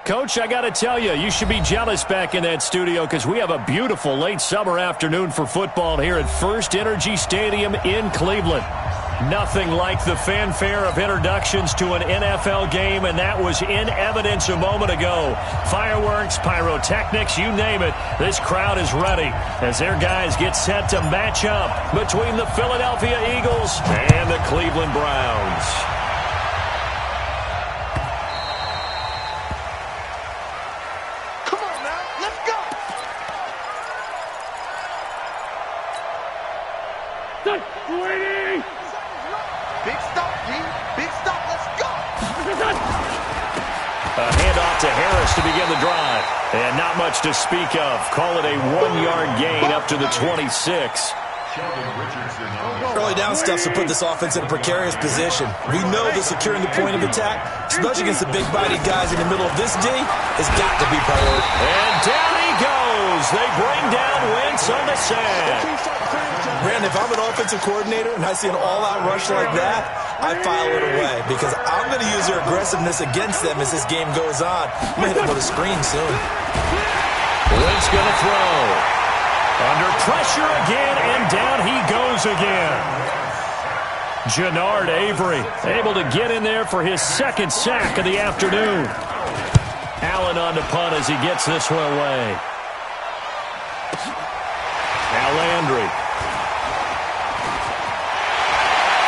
Coach, I got to tell you, you should be jealous back in that studio because we have a beautiful late summer afternoon for football here at First Energy Stadium in Cleveland. Nothing like the fanfare of introductions to an NFL game, and that was in evidence a moment ago. Fireworks, pyrotechnics, you name it. This crowd is ready as their guys get set to match up between the Philadelphia Eagles and the Cleveland Browns. A handoff to Harris to begin the drive. And not much to speak of. Call it a 1-yard gain up to the 26. Early down stuff to put this offense in a precarious position. We know that securing the point of attack, especially against the big-bodied guys in the middle of this D, has got to be priority. And down he goes. They bring down Wentz on the sack. Brandon, if I'm an offensive coordinator and I see an all-out rush like that, I file it away because I'm going to use their aggressiveness against them as this game goes on. I'm going to hit them with a screen soon. Wentz going to throw. Under pressure again, and down he goes again. Jannard Avery able to get in there for his second sack of the afternoon. Allen on the punt as he gets this one away. Now Landry.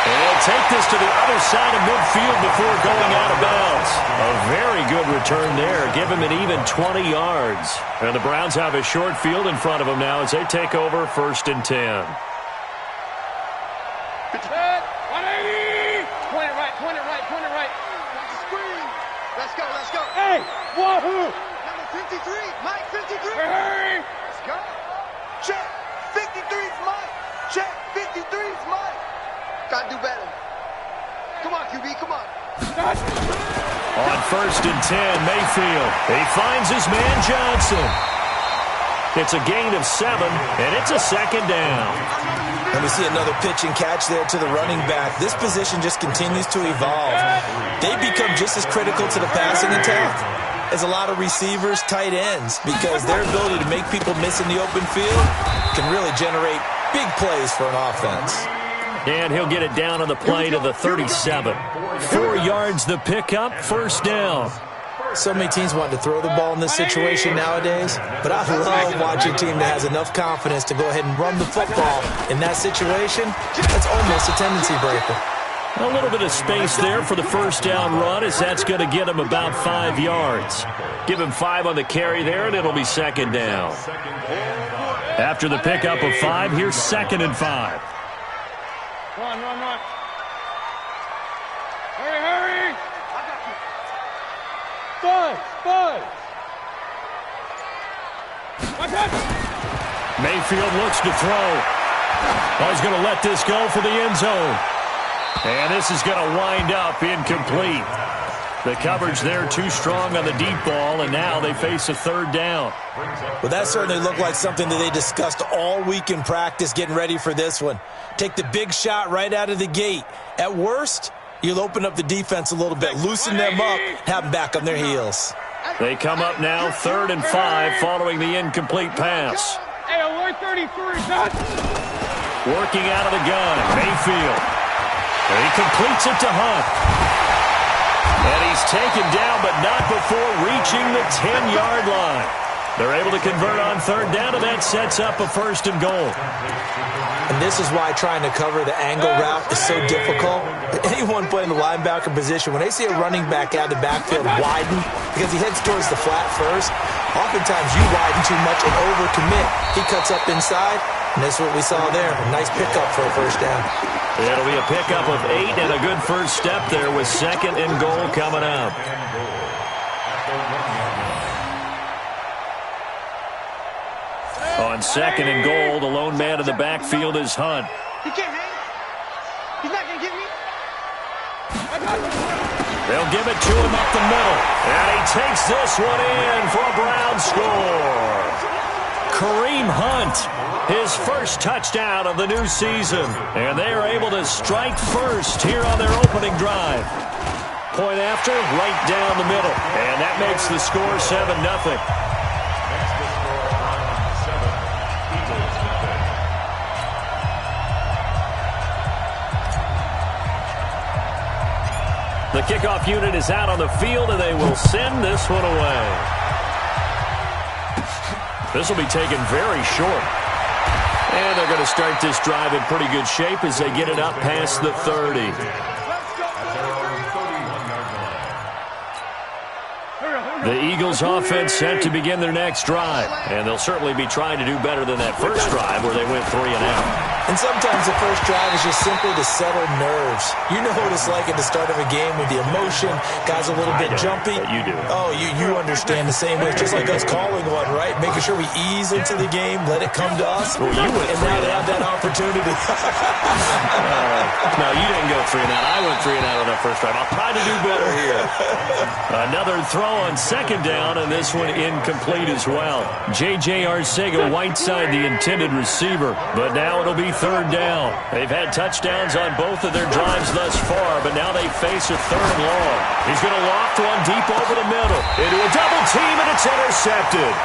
They'll take this to the other side of midfield before going out of bounds. A very good return there. Give him an even 20 yards. And the Browns have a short field in front of them now as they take over 1st and 10. 180. Point it right, point it right, point it right. Let's go, let's go. Hey, wahoo! Number 53, Mike 53. Hey! Let's go. Check. 53's Mike. Check. 53's Mike. Gotta do better. Come on, QB, come on. On 1st and 10, Mayfield. He finds his man Johnson. It's a gain of 7, and it's a 2nd down. And we see another pitch and catch there to the running back. This position just continues to evolve. They become just as critical to the passing attack as a lot of receivers, tight ends, because their ability to make people miss in the open field can really generate big plays for an offense. And he'll get it down on the play to the 37. 4 yards the pickup, 1st down. So many teams want to throw the ball in this situation nowadays, but I love watching a team that has enough confidence to go ahead and run the football in that situation. That's almost a tendency breaker. A little bit of space there for the 1st down run as that's going to get him about 5 yards. Give him 5 on the carry there, and it'll be 2nd down. After the pickup of 5, here's 2nd and 5. Run. Hurry. Bud. Mayfield looks to throw. He's going to let this go for the end zone. And this is going to wind up incomplete. The coverage there too strong on the deep ball, and now they face a 3rd down. Well, that certainly looked like something that they discussed all week in practice getting ready for this one. Take the big shot right out of the gate. At worst, you'll open up the defense a little bit, loosen them up, have them back on their heels. They come up now 3rd and 5 following the incomplete pass. Hey, alert 33, Working out of the gun, Mayfield. He completes it to Hunt. And he's taken down, but not before reaching the 10-yard line. They're able to convert on 3rd down, and that sets up a 1st and goal. And this is why trying to cover the angle route is so difficult. Anyone playing the linebacker position, when they see a running back out of the backfield widen, because he heads towards the flat first, oftentimes you widen too much and overcommit. He cuts up inside, and that's what we saw there. A nice pickup for a 1st down. It'll be a pickup of 8 and a good first step there with 2nd and goal coming up. On 2nd and goal, the lone man in the backfield is Hunt. He can't hang. He's not going to get me. They'll give it to him up the middle. And he takes this one in for a Brown score. Kareem Hunt, his first touchdown of the new season. And they are able to strike first here on their opening drive. Point after, right down the middle. And that makes the score 7-0. The kickoff unit is out on the field, and they will send this one away. This will be taken very short. And they're going to start this drive in pretty good shape as they get it up past the 30. The Eagles offense set to begin their next drive. And they'll certainly be trying to do better than that first drive where they went 3 and out. And sometimes the first drive is just simply to settle nerves. You know what it's like at the start of a game with the emotion. Guys a little bit jumpy. You do. Oh, you understand the same way. It's just like us calling one, right? Making sure we ease into the game, let it come to us. Well, you went and now they have that opportunity. No, you didn't go 3 and out. I went 3 and out on that first drive. I'll try to do better here. Another throw on second down, and this one incomplete as well. J.J. Arcega-Whiteside, the intended receiver, but now it'll be third down. They've had touchdowns on both of their drives thus far, but now they face a third and long. He's going to loft one deep over the middle into a double team, and it's intercepted.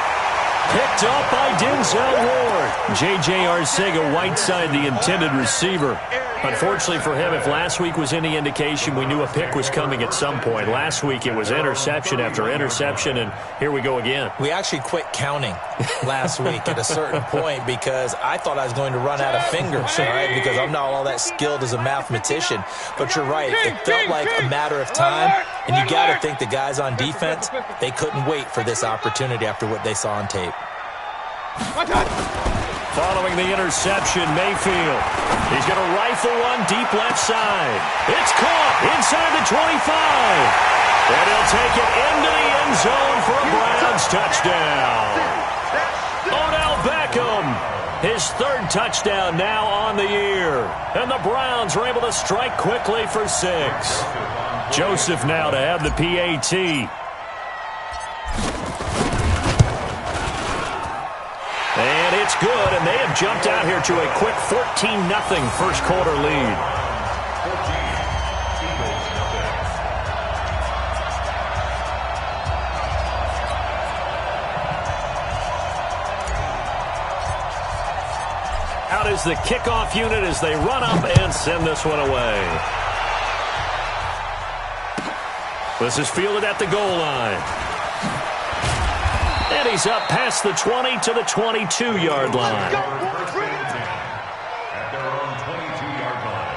Picked up by Denzel Ward. J.J. Arcega-Whiteside, the intended receiver. Unfortunately for him, if last week was any indication, we knew a pick was coming at some point. Last week it was interception after interception, and here we go again. We actually quit counting last week at a certain point because I thought I was going to run out of fingers, all right, because I'm not all that skilled as a mathematician. But you're right. It felt like a matter of time, and you got to think the guys on defense, they couldn't wait for this opportunity after what they saw on tape. Following the interception, Mayfield. He's going to rifle one deep left side. It's caught inside the 25. And he'll take it into the end zone for a Browns touchdown. Odell Beckham, his third touchdown now on the year. And the Browns are able to strike quickly for 6. Joseph now to have the PAT. And it's good, and they have jumped out here to a quick 14-0 first quarter lead. Out is the kickoff unit as they run up and send this one away. This is fielded at the goal line. And he's up past the 20 to the 22-yard line. At their own 22-yard line.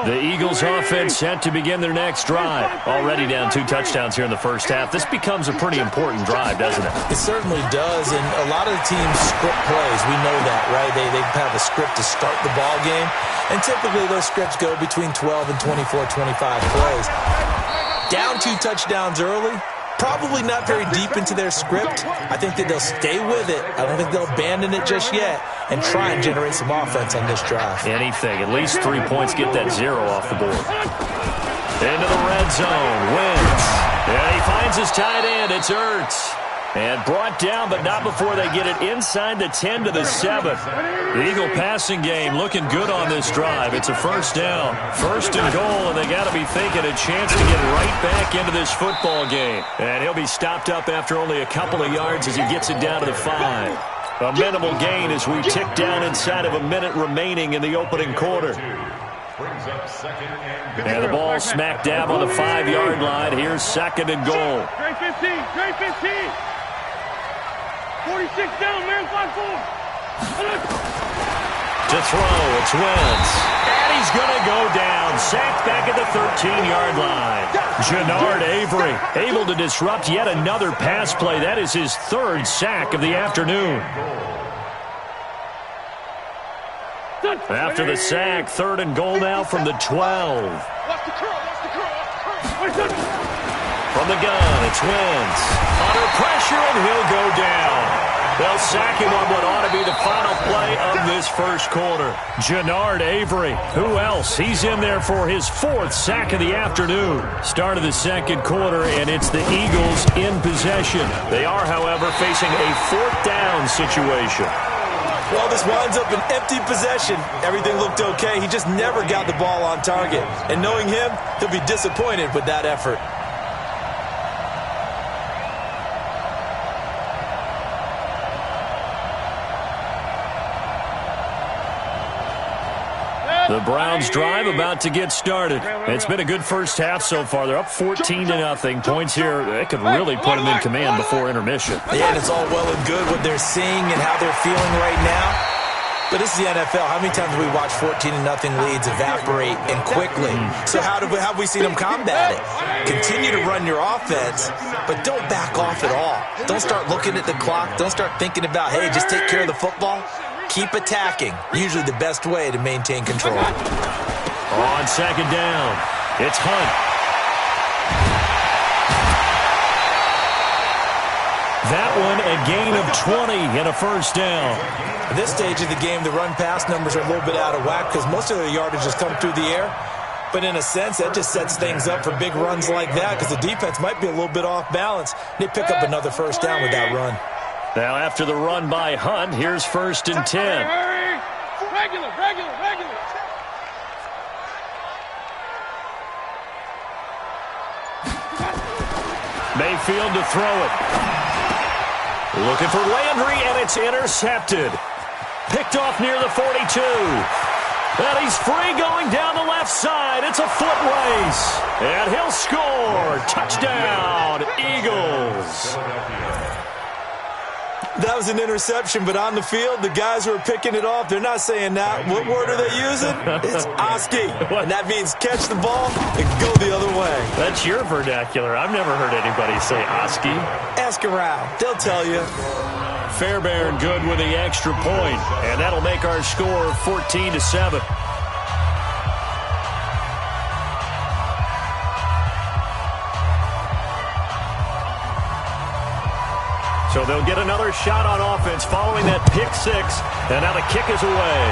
The Eagles offense set to begin their next drive. Already down 2 touchdowns here in the first half. This becomes a pretty important drive, doesn't it? It certainly does, and a lot of the teams script plays. We know that, right? They have a script to start the ball game, and typically those scripts go between 12 and 24, 25 plays. Down 2 touchdowns early, probably not very deep into their script. I think that they'll stay with it. I don't think they'll abandon it just yet and try and generate some offense on this drive. Anything. At least 3 points. Get that 0 off the board. Into the red zone. Wins. And he finds his tight end. It's Ertz. And brought down, but not before they get it inside the 10 to the 7. The Eagle passing game looking good on this drive. It's a first down. First and goal, and they got to be thinking a chance to get right back into this football game. And he'll be stopped up after only a couple of yards as he gets it down to the 5. A minimal gain as we tick down inside of a minute remaining in the opening quarter. And the ball smack dab on the 5-yard line. Here's second and goal. Straight 15, straight 15. 46 down, man, 5-4. To throw, it's Wentz. And he's going to go down. Sacked back at the 13-yard line. Jannard Avery able to disrupt yet another pass play. That is his 3rd sack of the afternoon. After the sack, 3rd and goal now from the 12. From the gun, it's Wentz. Under pressure, and he'll go down. They'll sack him on what ought to be the final play of this first quarter. Jannard Avery. Who else? He's in there for his 4th sack of the afternoon. Start of the second quarter, and it's the Eagles in possession. They are, however, facing a 4th down situation. Well, this winds up an empty possession. Everything looked okay. He just never got the ball on target. And knowing him, he'll be disappointed with that effort. The Browns drive about to get started. It's been a good first half so far. They're up 14-0. Points here, they could really put them in command before intermission. Yeah, and it's all well and good what they're seeing and how they're feeling right now. But this is the NFL. How many times have we watched 14-0 leads evaporate and quickly? So how have we seen them combat it? Continue to run your offense, but don't back off at all. Don't start looking at the clock. Don't start thinking about, hey, just take care of the football. Keep attacking. Usually the best way to maintain control. On second down, it's Hunt. That one a gain of 20 and a first down. At this stage of the game, the run-pass numbers are a little bit out of whack because most of the yardage has come through the air. But in a sense, that just sets things up for big runs like that because the defense might be a little bit off balance. They pick up another first down with that run. Now, after the run by Hunt, here's 1st and 10. Regular. Mayfield to throw it. Looking for Landry, and it's intercepted. Picked off near the 42. And he's free going down the left side. It's a foot race. And he'll score. Touchdown, Eagles. That was an interception, but on the field, the guys who are picking it off, they're not saying that. What word are they using? It's Oski, and that means catch the ball and go the other way. That's your vernacular. I've never heard anybody say Oski. Ask around. They'll tell you. Fairbairn good with the extra point, and that'll make our score 14-7. So they'll get another shot on offense following that pick six. And now the kick is away.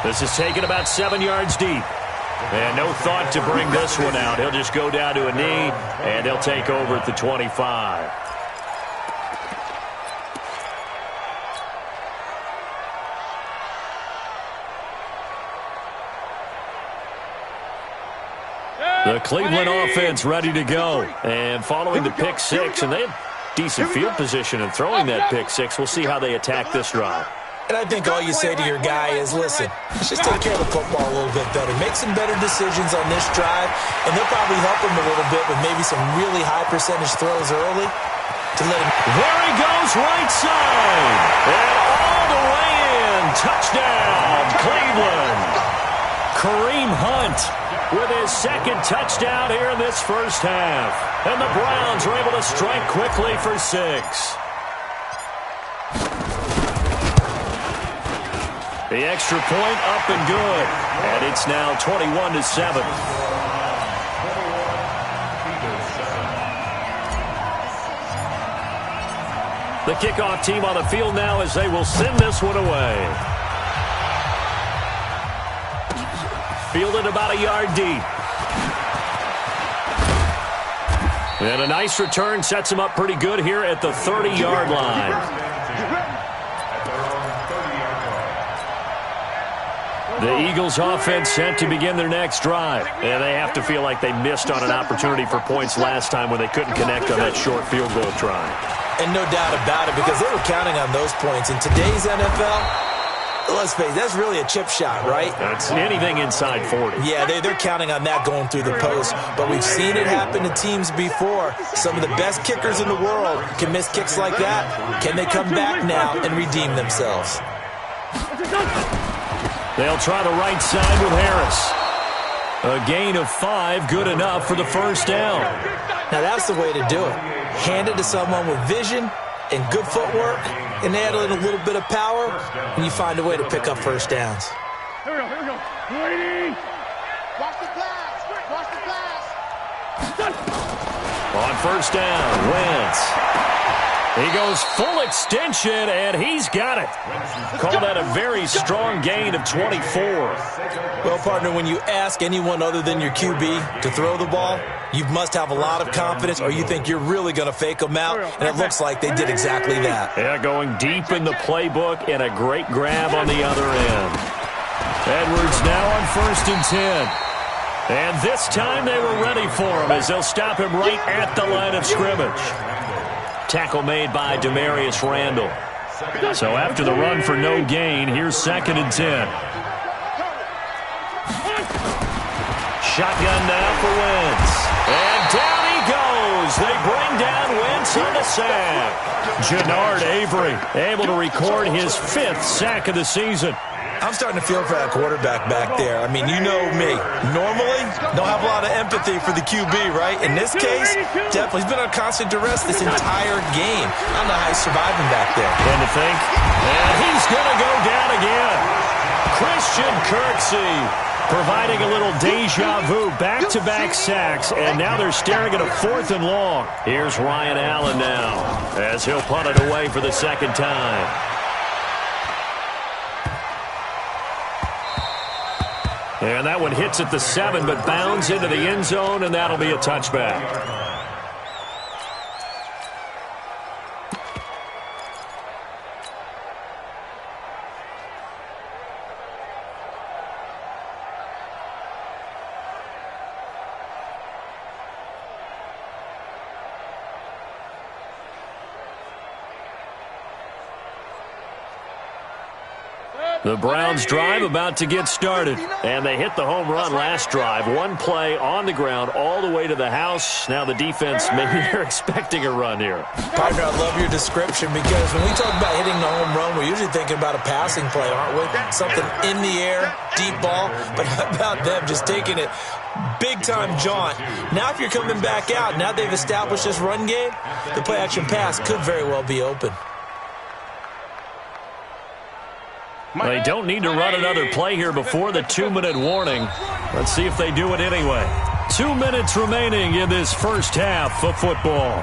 This is taken about 7 yards deep. And no thought to bring this one out. He'll just go down to a knee, and they'll take over at the 25. The Cleveland offense ready to go. And following the pick six, and they have decent field position in throwing that pick six. We'll see how they attack this drive. And I think all you say to your guy is, listen, let's just take care of the football a little bit better. Make some better decisions on this drive, and they'll probably help him a little bit with maybe some really high percentage throws early to let him. There he goes, right side. And all the way in. Touchdown, Cleveland. Kareem Hunt with his second touchdown here in this first half. And the Browns are able to strike quickly for 6. The extra point up and good. And it's now 21-7. The kickoff team on the field now as they will send this one away. Fielded about a yard deep. And a nice return sets him up pretty good here at the 30-yard line. The Eagles offense set to begin their next drive. And they have to feel like they missed on an opportunity for points last time when they couldn't connect on that short field goal try. And no doubt about it, because they were counting on those points. In today's NFL, let's face it, that's really a chip shot, right? That's anything inside 40. Yeah, they're counting on that going through the post. But we've seen it happen to teams before. Some of the best kickers in the world can miss kicks like that. Can they come back now and redeem themselves? They'll try the right side with Harris. A gain of 5, good enough for the first down. Now that's the way to do it. Hand it to someone with vision and good footwork, and add in a little bit of power, and you find a way to pick up first downs. Here we go. Waiting. Watch the pass. Watch the pass. On first down, Wentz. He goes full extension, and he's got it. Call that a very strong gain of 24. Well, partner, when you ask anyone other than your QB to throw the ball, you must have a lot of confidence, or you think you're really going to fake them out, and it looks like they did exactly that. Yeah, going deep in the playbook, and a great grab on the other end. Edwards now on 1st and 10. And this time they were ready for him as they'll stop him right at the line of scrimmage. Tackle made by Demarius Randall. So after the run for no gain, here's 2nd and 10. Shotgun now for Wentz. And down he goes. They bring down Wentz on the sack. Jannard Avery able to record his 5th sack of the season. I'm starting to feel for that quarterback back there. I mean, you know me. Normally, don't have a lot of empathy for the QB, right? In this case, definitely. He's been on constant duress this entire game. I don't know how he's surviving back there. And to think, and he's going to go down again. Christian Kirksey providing a little deja vu, back-to-back sacks, and now they're staring at a 4th and long. Here's Ryan Allen now as he'll punt it away for the 2nd time. And that one hits at the 7, but bounds into the end zone, and that'll be a touchback. The Browns drive about to get started, and they hit the home run last drive. One play on the ground all the way to the house. Now the defense, maybe they're expecting a run here. Partner, I love your description because when we talk about hitting the home run, we're usually thinking about a passing play, aren't we? Something in the air, deep ball. But how about them just taking it big-time jaunt? Now if you're coming back out, now they've established this run game, the play-action pass could very well be open. They don't need to run another play here before the 2-minute warning. Let's see if they do it anyway. 2 minutes remaining in this first half of football.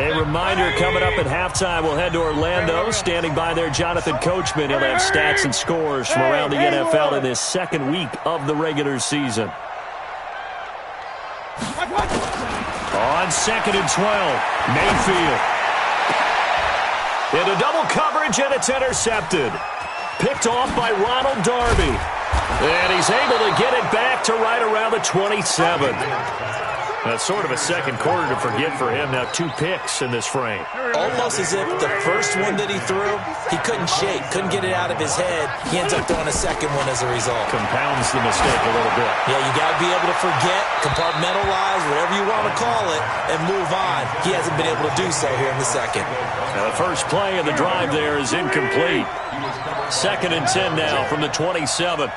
A reminder coming up at halftime, we'll head to Orlando. Standing by there, Jonathan Coachman. He'll have stats and scores from around the NFL in this 2nd week of the regular season. On 2nd and 12, Mayfield. Into double coverage, and it's intercepted. Picked off by Ronald Darby. And he's able to get it back to right around the 27. That's sort of a second quarter to forget for him. Now 2 picks in this frame. Almost as if the first one that he threw, he couldn't shake, couldn't get it out of his head. He ends up throwing a second one as a result. Compounds the mistake a little bit. Yeah, you got to be able to forget, compartmentalize, whatever you want to call it, and move on. He hasn't been able to do so here in the second. Now the first play of the drive there is incomplete. 2nd and 10 now from the 27.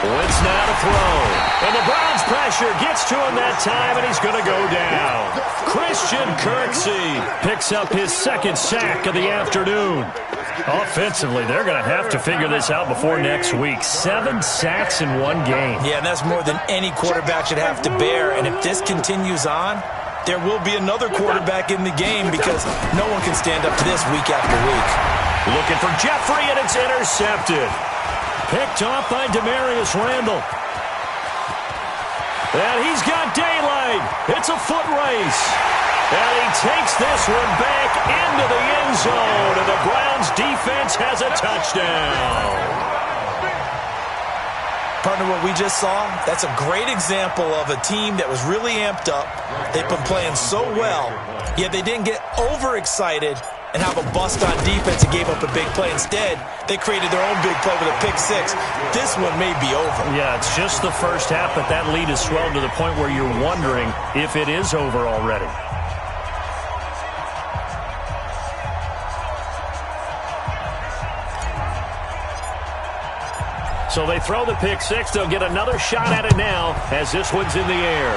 Wentz now to throw. And the Browns pressure gets to him that time, and he's going to go down. Christian Kirksey picks up his 2nd sack of the afternoon. Offensively, they're going to have to figure this out before next week. 7 sacks in one game. Yeah, and that's more than any quarterback should have to bear. And if this continues on, there will be another quarterback in the game because no one can stand up to this week after week. Looking for Jeffrey, and it's intercepted. Picked off by Demarius Randall. And he's got daylight. It's a foot race. And he takes this one back into the end zone. And the Browns defense has a touchdown. Partner, what we just saw, that's a great example of a team that was really amped up. They've been playing so well, yet they didn't get overexcited and have a bust on defense and gave up a big play. Instead, they created their own big play with a pick 6. This one may be over. Yeah, it's just the first half, but that lead has swelled to the point where you're wondering if it is over already. So they throw the pick 6. They'll get another shot at it now as this one's in the air.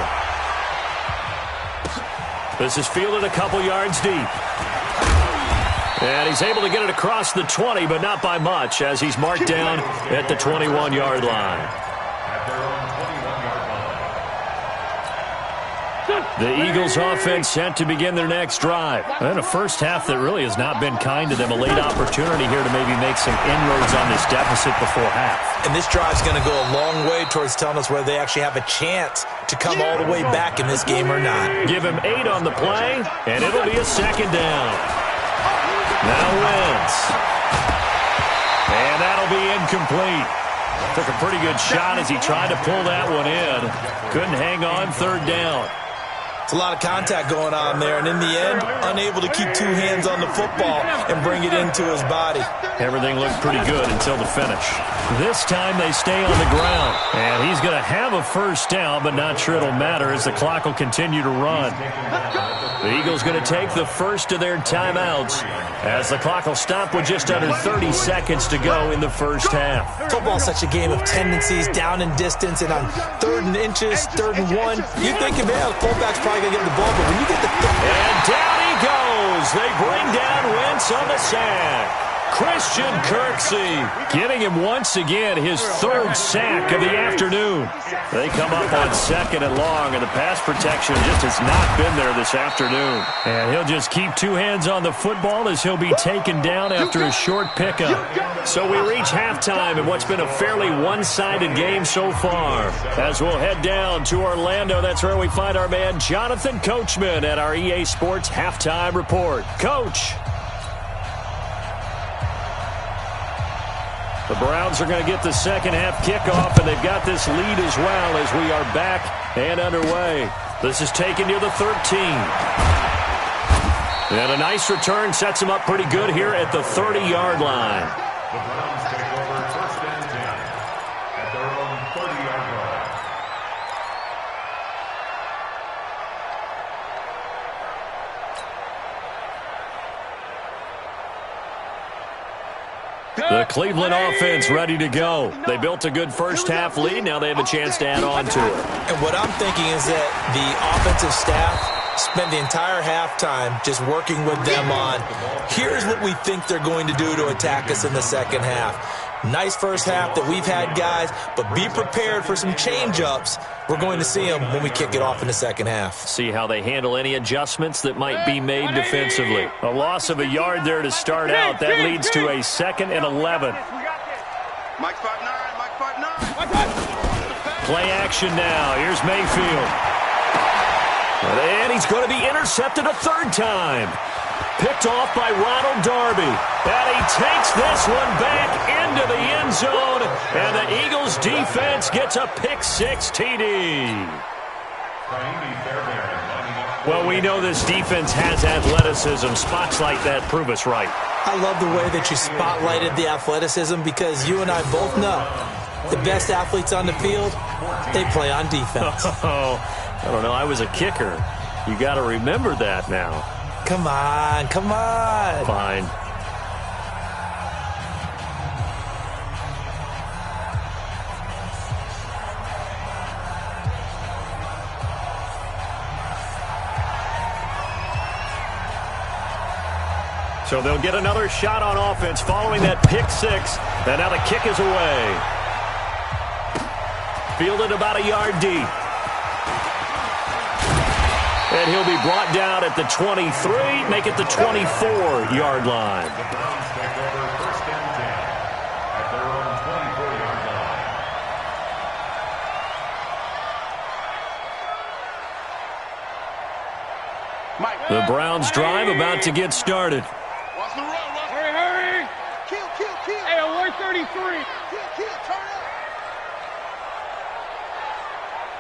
This is fielded a couple yards deep. And he's able to get it across the 20, but not by much, as he's marked down at the 21-yard line. The Eagles offense set to begin their next drive. And a first half that really has not been kind to them. A late opportunity here to maybe make some inroads on this deficit before half. And this drive's going to go a long way towards telling us whether they actually have a chance to come all the way back in this game or not. Give him 8 on the play, and it'll be a second down. Now Wentz. And that'll be incomplete. Took a pretty good shot as he tried to pull that one in. Couldn't hang on, third down. It's a lot of contact going on there, and in the end, unable to keep 2 hands on the football and bring it into his body. Everything looked pretty good until the finish. This time they stay on the ground, and he's going to have a first down, but not sure it'll matter as the clock will continue to run. The Eagles going to take the first of their timeouts as the clock will stop with just under 30 seconds to go in the first half. Football's such a game of tendencies, down and distance, and on 3rd and inches, 3rd and 1, you're thinking, man, the fullback's probably going to get the ball, but when you get the... And down he goes. They bring down Wentz on the sack. Christian Kirksey getting him once again his 3rd sack of the afternoon. They come up on 2nd and long, and the pass protection just has not been there this afternoon. And he'll just keep 2 hands on the football as he'll be taken down after a short pickup. So we reach halftime in what's been a fairly one-sided game so far. As we'll head down to Orlando, that's where we find our man Jonathan Coachman at our EA Sports Halftime Report. Coach. The Browns are going to get the second half kickoff, and they've got this lead as well as we are back and underway. This is taken near the 13. And a nice return sets them up pretty good here at the 30-yard line. The Browns take over first and 10 at their own 30-yard line. The Cleveland offense ready to go. They built a good first half lead. Now they have a chance to add on to it. And what I'm thinking is that the offensive staff spent the entire halftime just working with them on, here's what we think they're going to do to attack us in the second half. Nice first half that we've had, guys, but be prepared for some change-ups. We're going to see them when we kick it off in the second half. See how they handle any adjustments that might be made defensively. A loss of a yard there to start out. That leads to a 2nd and 11. Mike 5'9", Mike 5'9". Play action now. Here's Mayfield. And he's going to be intercepted a 3rd time. Picked off by Ronald Darby. And he takes this one back into the end zone. And the Eagles defense gets a pick-6 TD. Well, we know this defense has athleticism. Spots like that prove us right. I love the way that you spotlighted the athleticism because you and I both know the best athletes on the field, they play on defense. Oh, I don't know. I was a kicker. You got to remember that now. Come on, come on. Fine. So they'll get another shot on offense following that pick-6. And now the kick is away. Fielded about a yard deep. And he'll be brought down at the 23, make it the 24-yard line. The Browns take over first and 10 at their own 24-yard line. The Browns drive about to get started. Watch the run, watch. Hurry, hurry. Kill, kill, kill. Hey, 133. Kill, turn up.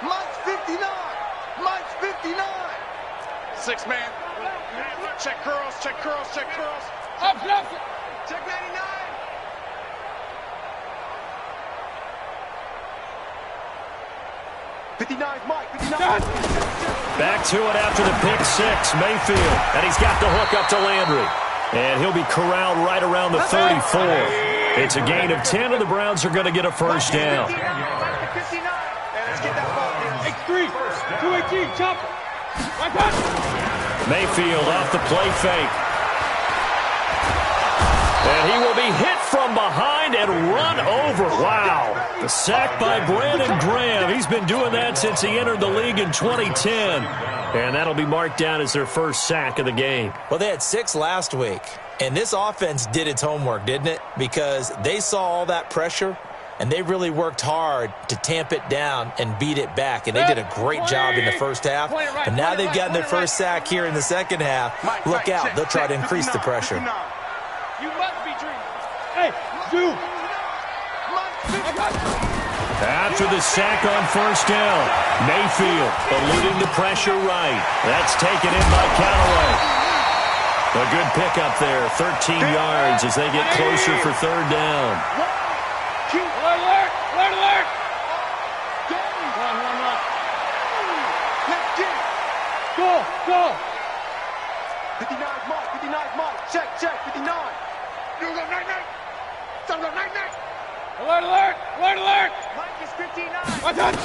Mike's 59. Mike's 59. 6-man. Check curls, check curls, check curls. Up, up. Check 99. Mike, 59. Back to it after the pick-6, Mayfield. And he's got the hook up to Landry. And he'll be corralled right around the 34. It's a gain of 10, and the Browns are going to get a first down. X3, 218, chopper. Mayfield off the play fake. And he will be hit from behind and run over. Wow. The sack by Brandon Graham. He's been doing that since he entered the league in 2010. And that'll be marked down as their first sack of the game. Well, they had 6 last week. And this offense did its homework, didn't it? Because they saw all that pressure, and they really worked hard to tamp it down and beat it back. And they did a great job in the first half. But now they've gotten their first sack here in the second half. Look out. They'll try to increase the pressure. You must be dreaming. Hey, do. After the sack on first down, Mayfield eluding the pressure right. That's taken in by Callaway. A good pickup there, 13 yards as they get closer for third down. Alert! Alert! Alert! Let's get it. Go! Go! 59's mark. 59's mark. Check. 59. You go night. Some go night. Alert! Alert! Alert! Alert! Mike is 59. Watch out!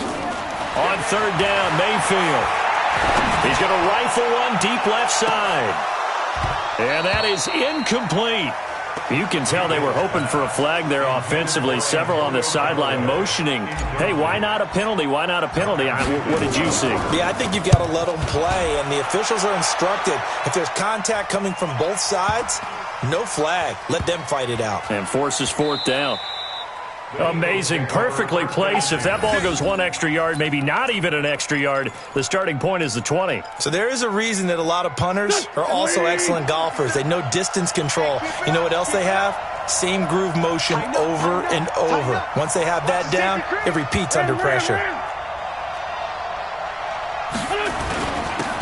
On third down, Mayfield. He's going to rifle one deep left side. And that is incomplete. You can tell they were hoping for a flag there offensively. Several on the sideline motioning. Hey, why not a penalty? Why not a penalty? What did you see? Yeah, I think you've got to let them play, and the officials are instructed. If there's contact coming from both sides, no flag. Let them fight it out. And forces fourth down. Amazing. Perfectly placed. If that ball goes 1 extra yard, maybe not even an extra yard, the starting point is the 20. So there is a reason that a lot of punters are also excellent golfers. They know distance control. You know what else they have? Same groove motion over and over. Once they have that down, it repeats under pressure.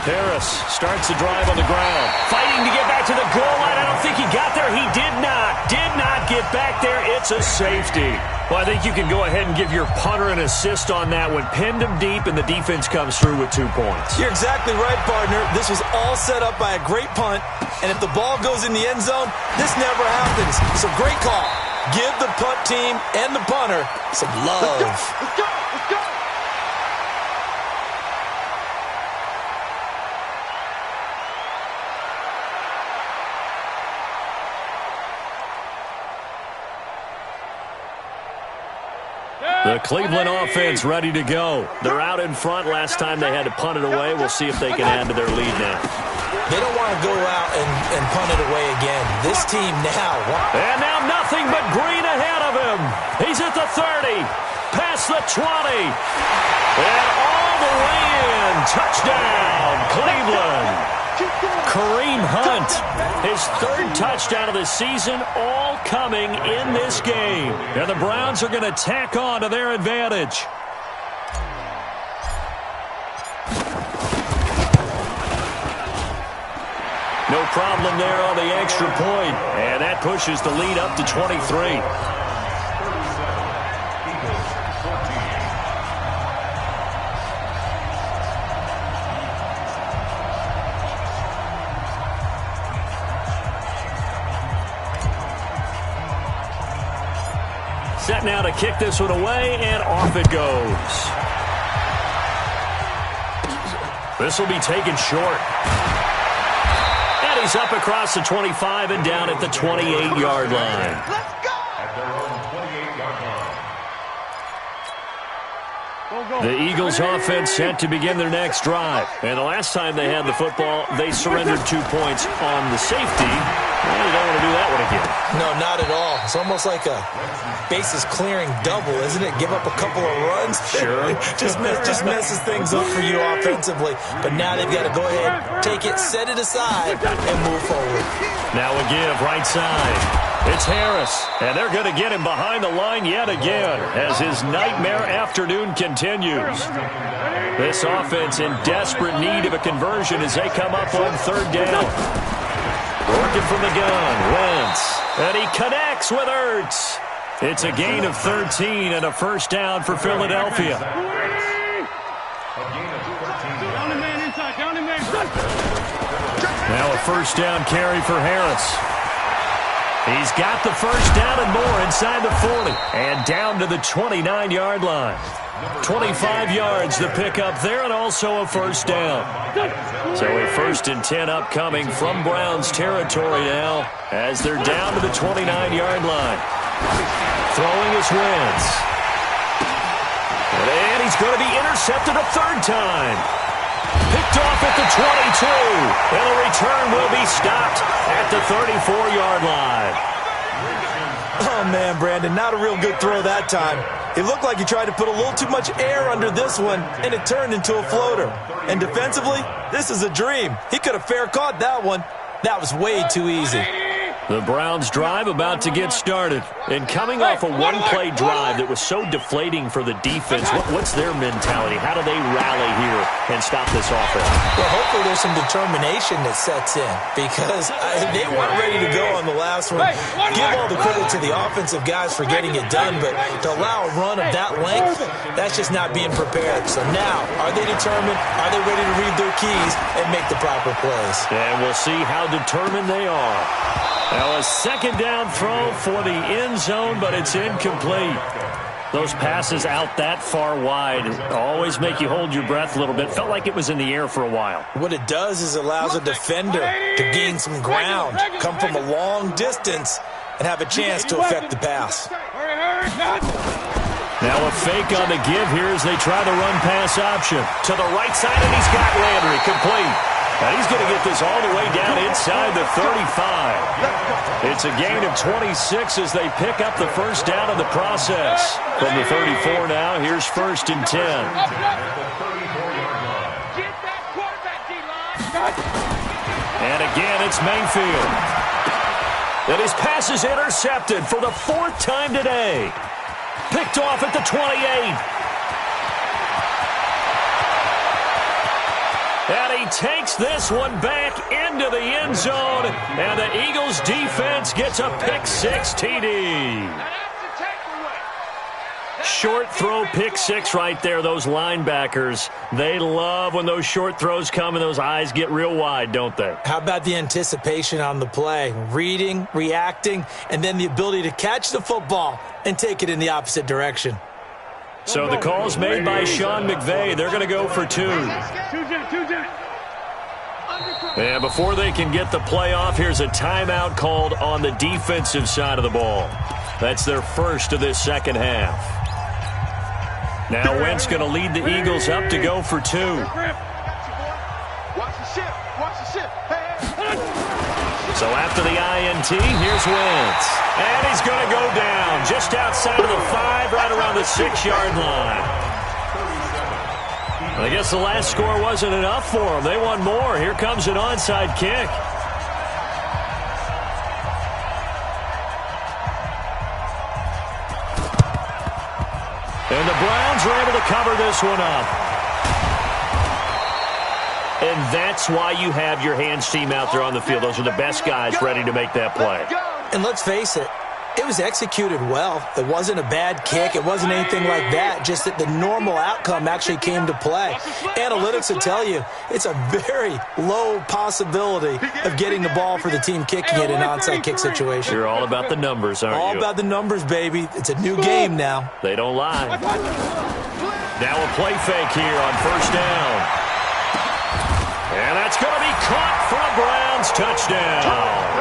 Harris starts the drive on the ground. Fighting to get back to the goal line. I don't think he got there. He did not. Did not get back there. It's a safety. Well, I think you can go ahead and give your punter an assist on that one. Pinned him deep, and the defense comes through with 2 points. You're exactly right, partner. This was all set up by a great punt, and if the ball goes in the end zone, this never happens. So great call. Give the punt team and the punter some love. Let's go. The Cleveland offense ready to go. They're out in front. Last time they had to punt it away. We'll see if they can add to their lead now. They don't want to go out and punt it away again. This team now. And now nothing but green ahead of him. He's at the 30, past the 20, and all the way in. Touchdown, Cleveland. Kareem Hunt, his 3rd touchdown of the season, all coming in this game. And the Browns are going to tack on to their advantage. No problem there on the extra point. And that pushes the lead up to 23. Set now to kick this one away, and off it goes. This will be taken short. And he's up across the 25 and down at the 28-yard line. Let's go. At their own 28-yard line. The Eagles offense set to begin their next drive. And the last time they had the football, they surrendered 2 points on the safety. Well, you don't want to do that one again. No, not at all. It's almost like a bases clearing double, isn't it? Give up a couple of runs. Sure. just messes things up for you offensively. But now they've got to go ahead, take it, set it aside, and move forward. Now a give right side. It's Harris, and they're going to get him behind the line yet again as his nightmare afternoon continues. This offense in desperate need of a conversion as they come up on third down. Working from the gun, Wentz, and he connects with Ertz. It's a gain of 13 and a first down for Philadelphia. Down the man inside. Down the man. Now a first down carry for Harris. He's got the first down and more inside the 40. And down to the 29-yard line. 25 yards the pickup there, and also a first down. So a 1st and 10 upcoming from Browns territory now as they're down to the 29-yard line. Throwing his Wentz. And he's going to be intercepted a 3rd time. Picked off at the 22. And the return will be stopped at the 34-yard line. Oh, man, Brandon, not a real good throw that time. It looked like he tried to put a little too much air under this one, and it turned into a floater. And defensively, this is a dream. He could have fair caught that one. That was way too easy. The Browns drive about to get started. And coming off a one-play drive that was so deflating for the defense, what's their mentality? How do they rally here and stop this offense? Well, hopefully there's some determination that sets in because they weren't ready to go on the last one. Give all the credit to the offensive guys for getting it done, but to allow a run of that length, that's just not being prepared. So now, are they determined? Are they ready to read their keys and make the proper plays? And we'll see how determined they are. Now a 2nd down throw for the end zone, but it's incomplete. Those passes out that far wide always make you hold your breath a little bit. Felt like it was in the air for a while. What it does is allows a defender to gain some ground, come from a long distance, and have a chance to affect the pass. Now a fake on the give here as they try the run-pass option. To the right side, and he's got Landry complete. And he's going to get this all the way down inside the 35. It's a gain of 26 as they pick up the first down in the process. From the 34 now, here's 1st and 10. And again, it's Mayfield. And his pass is intercepted for the 4th time today. Picked off at the 28. And he takes this one back into the end zone. And the Eagles defense gets a pick-6 TD. Short throw pick-6 right there. Those linebackers, they love when those short throws come and those eyes get real wide, don't they? How about the anticipation on the play? Reading, reacting, and then the ability to catch the football and take it in the opposite direction. So the call's made by Sean McVay. They're going to go for 2. And before they can get the play off, here's a timeout called on the defensive side of the ball. That's their first of this 2nd half. Now Wentz going to lead the Eagles up to go for 2. So after the INT, here's Wentz. And he's going to go down just outside of the 5, right around the 6-yard line. I guess the last score wasn't enough for them. They want more. Here comes an onside kick. And the Browns are able to cover this one up. And that's why you have your hands team out there on the field. Those are the best guys ready to make that play. And let's face it, it was executed well. It wasn't a bad kick. It wasn't anything like that. Just that the normal outcome actually came to play. Analytics will tell you it's a very low possibility of getting the ball for the team kicking it in an onside kick situation. You're all about the numbers, aren't you? All about the numbers, baby. It's a new game now. They don't lie. Now a play fake here on 1st down. And that's going to be caught for a Browns touchdown.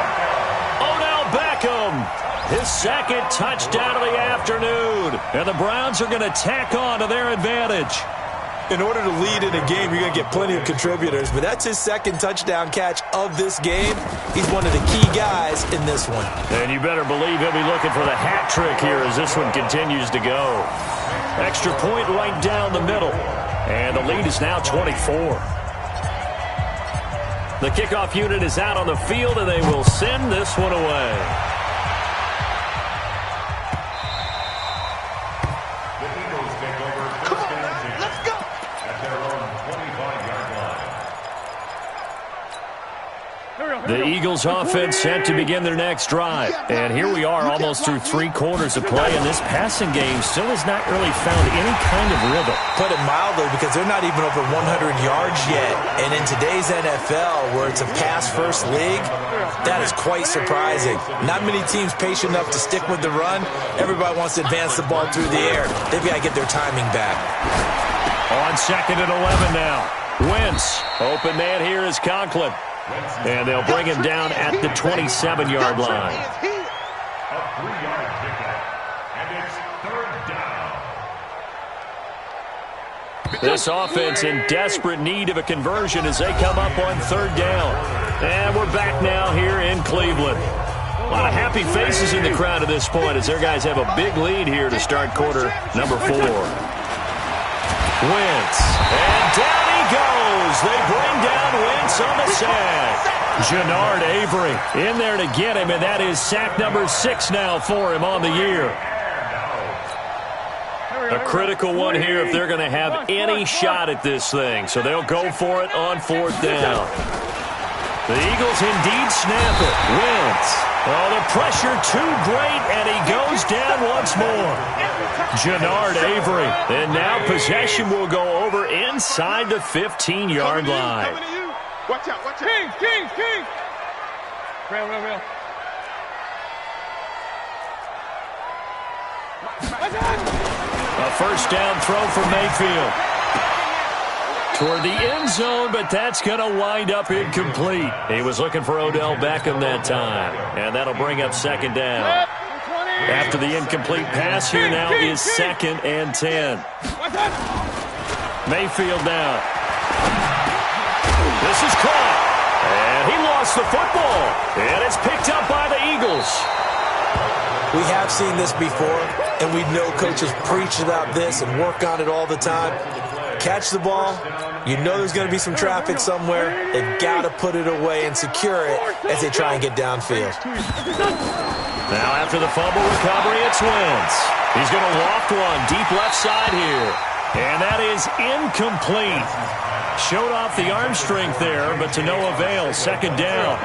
His 2nd touchdown of the afternoon. And the Browns are going to tack on to their advantage. In order to lead in a game, you're going to get plenty of contributors. But that's his 2nd touchdown catch of this game. He's one of the key guys in this one. And you better believe he'll be looking for the hat trick here as this one continues to go. Extra point right down the middle. And the lead is now 24. The kickoff unit is out on the field, and they will send this one away. The Eagles offense set to begin their next drive. And here we are almost through 3 quarters of play, and this passing game still has not really found any kind of rhythm. Put it mildly, because they're not even over 100 yards yet. And in today's NFL, where it's a pass-first league, that is quite surprising. Not many teams patient enough to stick with the run. Everybody wants to advance the ball through the air. They've got to get their timing back. On 2nd and 11 now. Wentz. Open man here is Conklin. And they'll bring him down at the 27-yard line. A 3-yard pickup. And it's 3rd down. This offense in desperate need of a conversion as they come up on 3rd down. And we're back now here in Cleveland. A lot of happy faces in the crowd at this point as their guys have a big lead here to start quarter number 4. Wentz. And down he goes. They bring down Wentz on the sack. Jannard Avery in there to get him, and that is sack number 6 now for him on the year. A critical one here if they're going to have any shot at this thing. So they'll go for it on 4th down. The Eagles indeed snap it. Wentz. Oh, the pressure too great, and he goes down once more. Jannard Avery. And now possession will go over inside the 15-yard line. Watch out, watch out. Kings. Real. A 1st down throw for Mayfield. Toward the end zone, but that's going to wind up incomplete. He was looking for Odell Beckham that time, and that'll bring up 2nd down. After the incomplete pass, here now is 2nd and 10. Mayfield down. This is caught, and he lost the football, and it's picked up by the Eagles. We have seen this before, and we know coaches preach about this and work on it all the time. Catch the ball. You know there's going to be some traffic somewhere. They've got to put it away and secure it as they try and get downfield. Now after the fumble recovery, it's Wentz. He's going to loft one deep left side here. And that is incomplete. Showed off the arm strength there, but to no avail. 2nd down.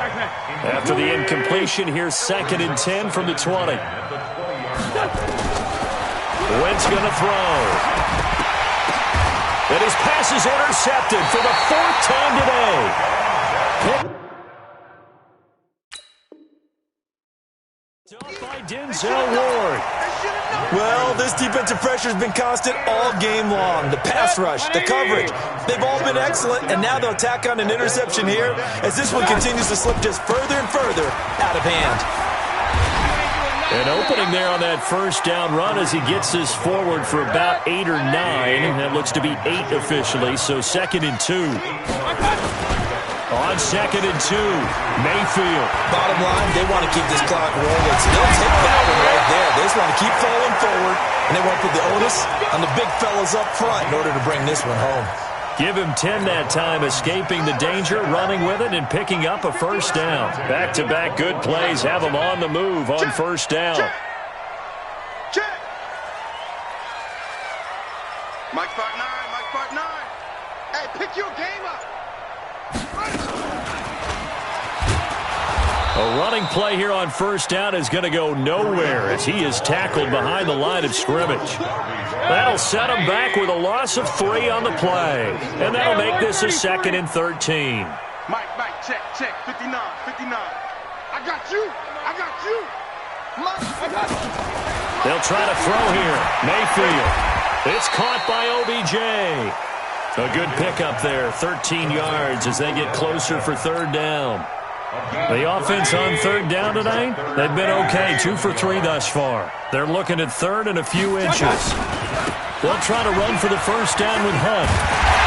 After the incompletion, here's 2nd and 10 from the 20. Wentz going to throw. And his pass is intercepted for the 4th time today. By Denzel Ward. Well, this defensive pressure has been constant all game long. The pass rush, the coverage, they've all been excellent, and now they'll tack on an interception here as this one continues to slip just further and further out of hand. An opening there on that 1st down run as he gets this forward for about 8 or 9. That looks to be 8 officially, so 2nd and 2. On 2nd and 2, Mayfield. Bottom line, they want to keep this clock rolling, so they'll take that one right there. They just want to keep falling forward, and they want to put the onus on the big fellas up front in order to bring this one home. Give him 10 that time, escaping the danger, running with it, and picking up a 1st down. Back-to-back good plays have him on the move on 1st down. Check. Mike Part 9. Hey, pick your game up. A running play here on 1st down is going to go nowhere as he is tackled behind the line of scrimmage. That'll set him back with a loss of 3 on the play. And that'll make this a 2nd and 13. Mike, check. 59. I got you. Mike, I got you. They'll try to throw here. Mayfield. It's caught by OBJ. A good pickup there, 13 yards as they get closer for 3rd down. The offense on 3rd down tonight, they've been okay, 2 for 3 thus far. They're looking at 3rd and a few inches. They'll try to run for the 1st down with Hunt.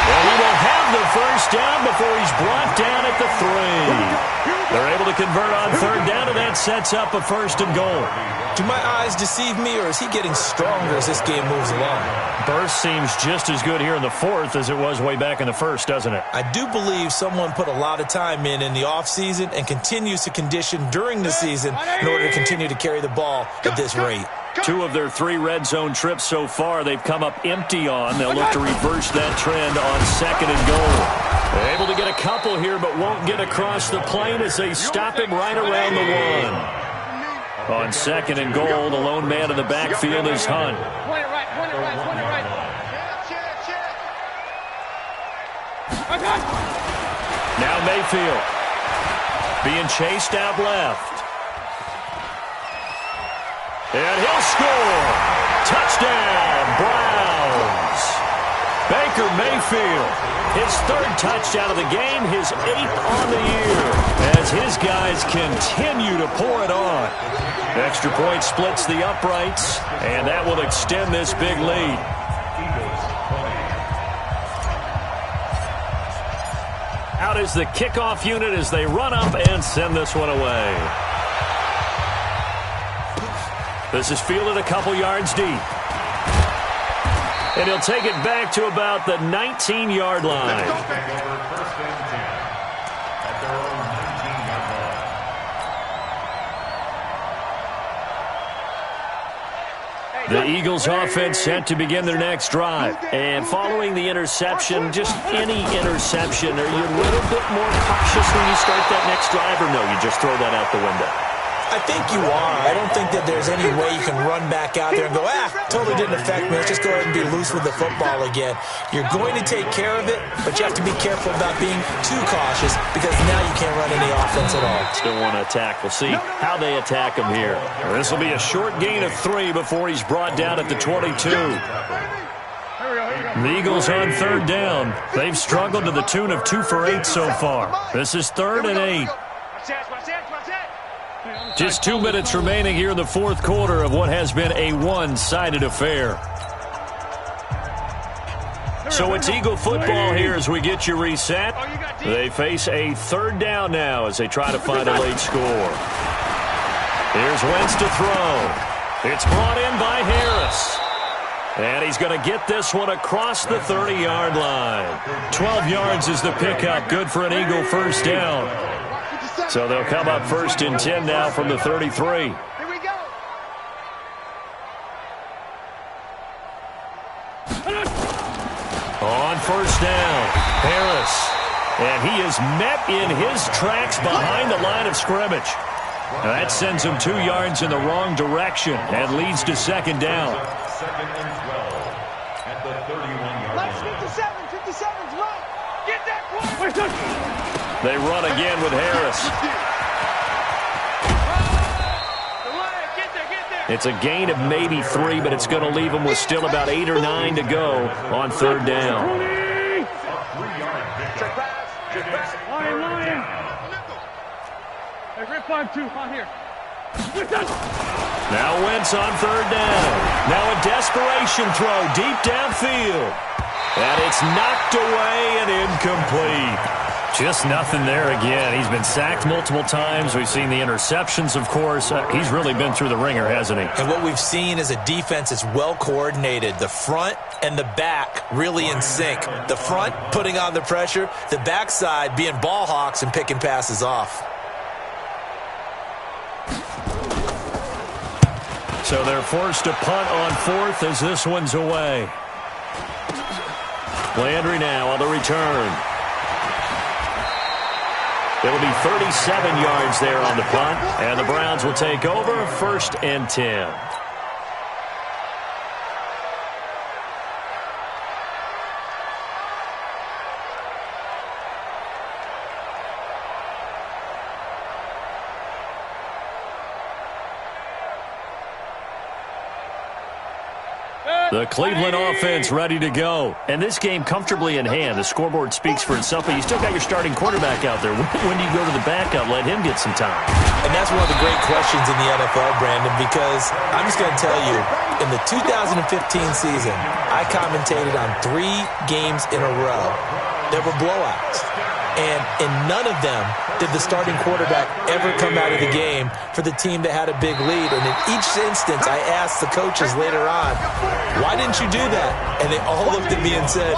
Well, he will have the 1st down before he's brought down at the 3. They're able to convert on 3rd down, and that sets up a 1st and goal. Do my eyes deceive me, or is he getting stronger as this game moves along? Burst seems just as good here in the 4th as it was way back in the 1st, doesn't it? I do believe someone put a lot of time in the offseason and continues to condition during the season in order to continue to carry the ball at this rate. 2 of their 3 red zone trips so far, they've come up empty on. They'll look to reverse that trend on 2nd and goal. They're able to get a couple here, but won't get across the plane as they stop him right around the 1. On 2nd and goal, the lone man in the backfield is Hunt. Point it right, point it right, point it right. Now Mayfield being chased out left. And he'll score. Touchdown, Browns. Baker Mayfield, his 3rd touchdown of the game, his 8th on the year, as his guys continue to pour it on. Extra point splits the uprights, and that will extend this big lead. Out is the kickoff unit as they run up and send this one away. This is fielded a couple yards deep. And he'll take it back to about the 19-yard line. The Eagles offense set to begin their next drive. And following the interception, just any interception, are you a little bit more cautious when you start that next drive, or no, you just throw that out the window? I think you are. I don't think that there's any way you can run back out there and go, totally didn't affect me. Let's just go ahead and be loose with the football again. You're going to take care of it, but you have to be careful about being too cautious because now you can't run any offense at all. Still want to attack. We'll see how they attack him here. This will be a short gain of 3 before he's brought down at the 22. The Eagles on 3rd down. They've struggled to the tune of 2 for 8 so far. This is 3rd and 8. Just 2 minutes remaining here in the 4th quarter of what has been a one-sided affair. So it's Eagle football here as we get you reset. They face a 3rd down now as they try to find a late score. Here's Wentz to throw. It's brought in by Harris. And he's going to get this one across the 30-yard line. 12 yards is the pickup. Good for an Eagle 1st down. So they'll come up 1st and 10 now from the 33. Here we go. On 1st down, Harris. And he is met in his tracks behind the line of scrimmage. Now that sends him 2 yards in the wrong direction and leads to 2nd down. 2nd and 12 at the 31-yard line. 57's right. Get that corner. They run again with Harris. It's a gain of maybe 3, but it's going to leave them with still about 8 or 9 to go on 3rd down. Lion. Hey, grip 5-2 on here. Now Wentz on 3rd down. Now a desperation throw deep downfield. And it's knocked away and incomplete. Just nothing there again. He's been sacked multiple times. We've seen the interceptions, of course. He's really been through the ringer, hasn't he? And what we've seen is a defense that's well coordinated. The front and the back really in sync. The front putting on the pressure. The backside being ball hawks and picking passes off. So they're forced to punt on 4th as this one's away. Landry now on the return. It'll be 37 yards there on the punt, and the Browns will take over 1st and 10. The Cleveland offense ready to go. And this game comfortably in hand. The scoreboard speaks for itself, but you still got your starting quarterback out there. When do you go to the backup? Let him get some time. And that's one of the great questions in the NFL, Brandon, because I'm just going to tell you, in the 2015 season, I commentated on 3 games in a row that were blowouts. And in none of them did the starting quarterback ever come out of the game for the team that had a big lead. And in each instance, I asked the coaches later on, why didn't you do that? And they all looked at me and said,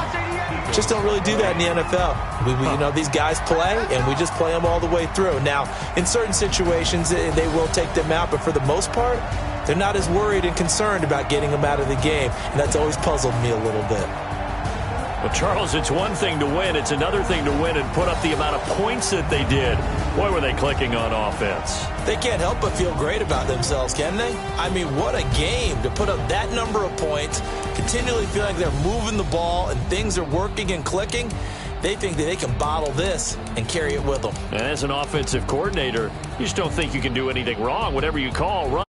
just don't really do that in the NFL. You know, these guys play, and we just play them all the way through. Now, in certain situations, they will take them out, but for the most part, they're not as worried and concerned about getting him out of the game, and that's always puzzled me a little bit. Well, Charles, it's one thing to win. It's another thing to win and put up the amount of points that they did. Boy, were they clicking on offense. They can't help but feel great about themselves, can they? I mean, what a game to put up that number of points, continually feel like they're moving the ball and things are working and clicking. They think that they can bottle this and carry it with them. And as an offensive coordinator, you just don't think you can do anything wrong. Whatever you call, run.